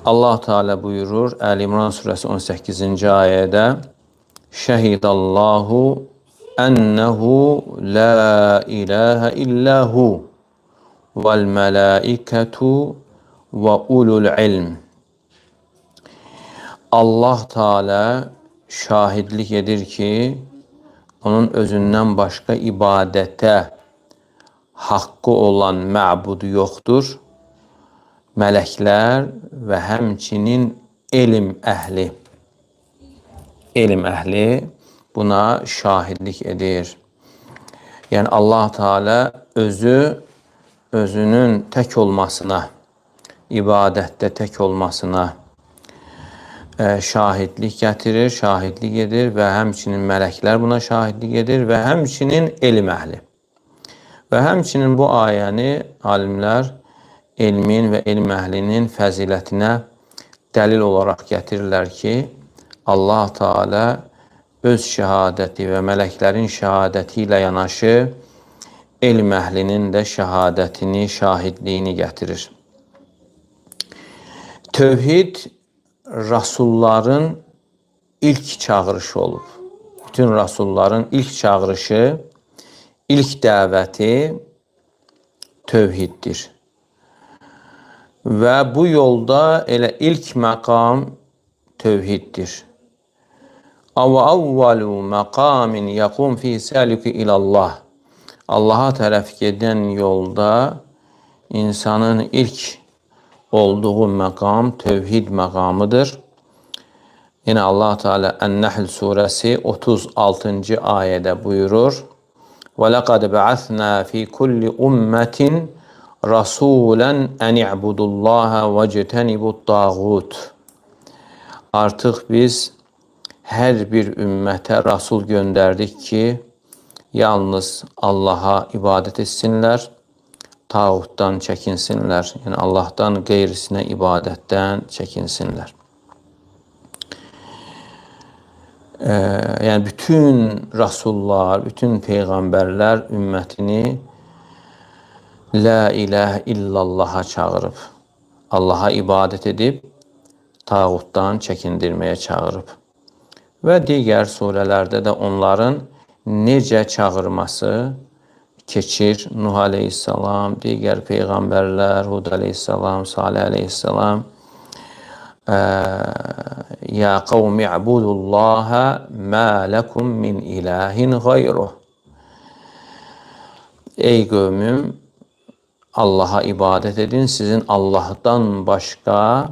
Allah Teala buyurur Ali İmran suresi 18. ayede Şehidallahu ennehu la ilahe illahu vel melaiketu ve ulul ilm. Allah Teala şahidlik edir ki onun özündən başqa ibadətə haqqı olan məbud yoxdur. Mələklər və həmçinin elm əhli buna şahidlik edir. Yəni Allah Teala özünün tək olmasına, ibadətdə tək olmasına şahidlik gətirir, şahidlik edir və həmçinin mələklər buna şahidlik edir və həmçinin elm əhli. Və həmçinin bu ayəni alimlər elmin və elm əhlinin fəzilətinə dəlil olaraq gətirirlər ki, Allah Teala öz şəhadəti və mələklərin şəhadəti ilə yanaşı elm əhlinin də şəhadətini, şahidliyini gətirir. Tövhid rasulların ilk çağırışı olub. Bütün rasulların ilk çağırışı, ilk dəvəti tövhiddir. Və bu yolda elə ilk məqam tövhiddir. Avvalu məqamin yaqum fi səluki ilallah. Allaha tərəf gedən yolda insanın ilk olduğu məqam tövhid məqamıdır. Yine Allah Teala En-Nahl suresi 36. ayede buyurur. وَلَقَدْ بَعَثْنَا فِي كُلِّ أُمَّةٍ رَسُولًا أَنْ اِعْبُدُ اللّٰهَ وَاجْتَنِبُوا الطَّاغُوتِ. Artık biz her bir ümmete Rasul gönderdik ki yalnız Allah'a ibadet etsinler, tağuttan çekinsinler. Yani Allah'tan gayrisine ibadetten çekinsinler. Yani bütün Rasullar, bütün peygamberler ümmetini La ilahe illallah'a çağırıp, Allah'a ibadet edip, tağuttan çekindirmeye çağırıp ve diğer surelerde de onların necə çağırması keçir. Nuh aleyhisselam, diğer peygamberler, Hud aleyhisselam, Salih aleyhisselam, Ya kavmi i'budullaha ma lekum min ilahin gayruh. Ey kavmim, Allah'a ibadet edin, sizin Allah'tan başka